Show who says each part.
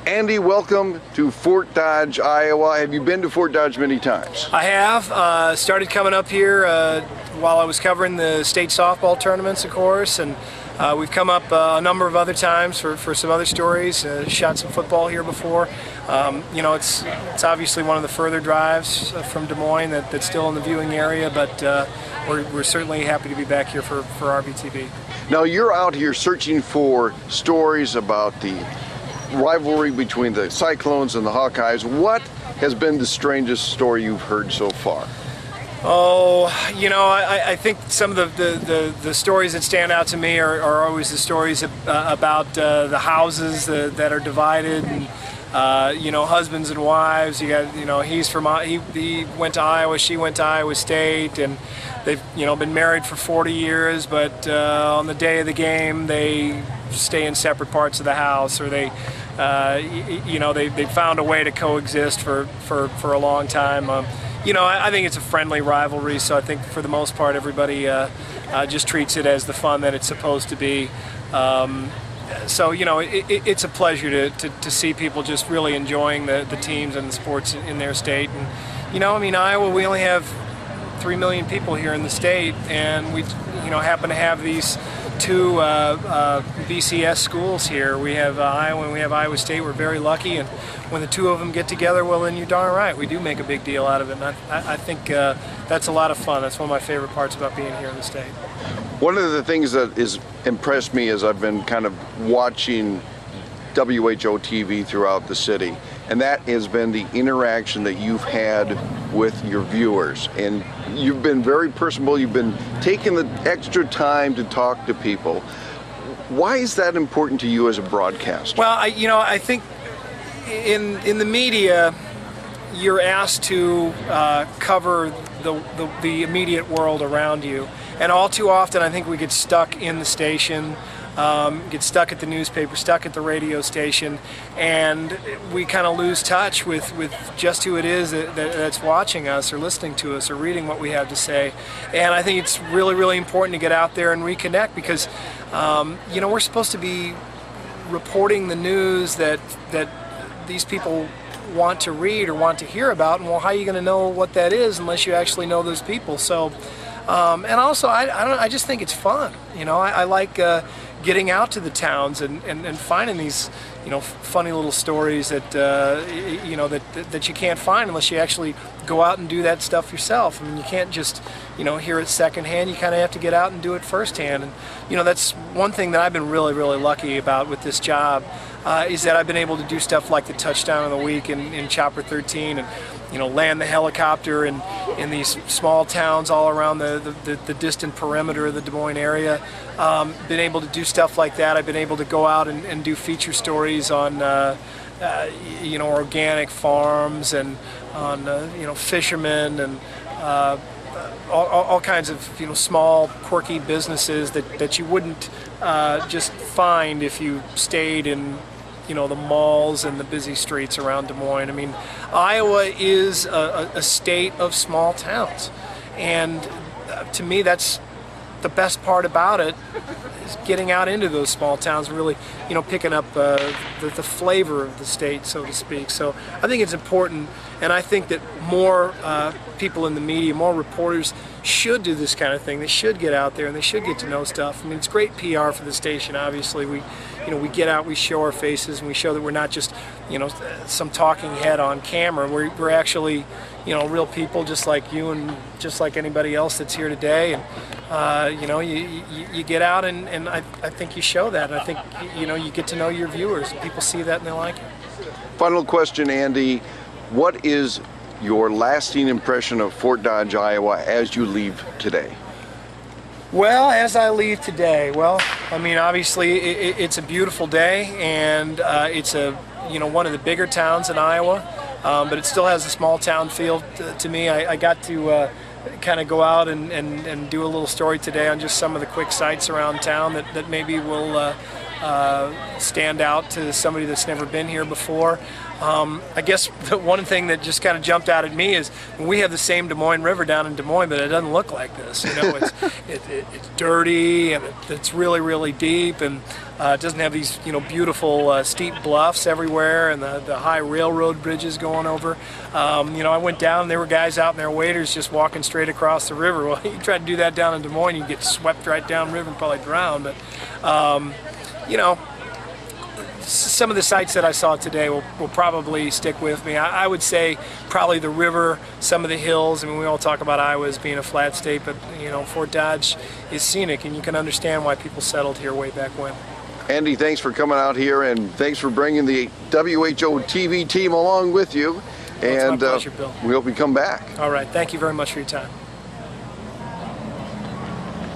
Speaker 1: Andy, welcome to Fort Dodge, Iowa. Have you been to Fort Dodge many times?
Speaker 2: I have. Started coming up here while I was covering the state softball tournaments, of course, and we've come up a number of other times for some other stories. Shot some football here before. You know, it's obviously one of the further drives from Des Moines that's still in the viewing area, but we're certainly happy to be back here for RVTV.
Speaker 1: Now, you're out here searching for stories about the rivalry between the Cyclones and the Hawkeyes. What has been the strangest story you've heard so far?
Speaker 2: Oh, you know, I think some of the stories that stand out to me are always the stories about the houses that are divided, and you know, husbands and wives. You got, you know, he went to Iowa, she went to Iowa State, and they've, you know, been married for 40 years, but on the day of the game they stay in separate parts of the house, or they you know, they found a way to coexist for a long time. You know, I think it's a friendly rivalry, so I think for the most part everybody just treats it as the fun that it's supposed to be. So, you know, it's a pleasure to see people just really enjoying the teams and the sports in their state. And, you know, I mean, Iowa, we only have 3 million people here in the state, and we, you know, happen to have these two BCS schools here. We have Iowa and we have Iowa State. We're very lucky, and when the two of them get together, well, then you're darn right, we do make a big deal out of it. And I think that's a lot of fun. That's one of my favorite parts about being here in the state.
Speaker 1: One of the things that has impressed me as I've been kind of watching WHO TV throughout the city, and that has been the interaction that you've had with your viewers. And you've been very personable. You've been taking the extra time to talk to people. Why is that important to you as a broadcaster?
Speaker 2: Well, you know, I think in the media, you're asked to cover the immediate world around you, and all too often I think we get stuck in the station, get stuck at the newspaper, stuck at the radio station, and we kind of lose touch with just who it is that's watching us or listening to us or reading what we have to say. And I think it's really, really important to get out there and reconnect, because you know, we're supposed to be reporting the news that these people want to read or want to hear about, and well, how are you going to know what that is unless you actually know those people? So and also I just think it's fun. You know, I like getting out to the towns and finding these, you know, funny little stories that you know, that you can't find unless you actually go out and do that stuff yourself. I mean, you can't just, you know, hear it secondhand. You kind of have to get out and do it firsthand. And you know, that's one thing that I've been really, really lucky about with this job, is that I've been able to do stuff like the touchdown of the week in Chopper 13, and you know, land the helicopter in these small towns all around the distant perimeter of the Des Moines area. Been able to do stuff like that. I've been able to go out and do feature stories on you know, organic farms, and on you know, fishermen, and all kinds of, you know, small quirky businesses that you wouldn't just find if you stayed in, you know, the malls and the busy streets around Des Moines. I mean, Iowa is a state of small towns, and to me that's the best part about it, is getting out into those small towns and really, you know, picking up the flavor of the state, so to speak. So I think it's important, and I think that more people in the media, more reporters, should do this kind of thing. They should get out there and they should get to know stuff. I mean, it's great PR for the station. Obviously, we get out, we show our faces, and we show that we're not just, you know, some talking head on camera. We're actually, you know, real people just like you and just like anybody else that's here today. And you know, you get out and I think you show that. And I think, you know, you get to know your viewers, and people see that and they like it.
Speaker 1: Final question, Andy. What is your lasting impression of Fort Dodge, Iowa, as you leave today?
Speaker 2: Well, as I leave today, well, I mean, obviously it's a beautiful day, and it's you know, one of the bigger towns in Iowa, but it still has a small town feel to me. I got to kind of go out and do a little story today on just some of the quick sites around town that maybe will stand out to somebody that's never been here before. I guess the one thing that just kind of jumped out at me is we have the same Des Moines River down in Des Moines, but it doesn't look like this. You know, it's dirty and it's really, really deep, and it doesn't have these, you know, beautiful steep bluffs everywhere and the high railroad bridges going over. You know, I went down and there were guys out in their waders just walking straight across the river. Well, you try to do that down in Des Moines, you get swept right down river and probably drown. But you know, some of the sights that I saw today will probably stick with me. I would say probably the river, some of the hills. I mean, we all talk about Iowa as being a flat state, but you know, Fort Dodge is scenic, and you can understand why people settled here way back when.
Speaker 1: Andy, thanks for coming out here, and thanks for bringing the WHO TV team along with you.
Speaker 2: Well, it's my pleasure, Bill.
Speaker 1: We hope you come back.
Speaker 2: All right. Thank you very much for your time.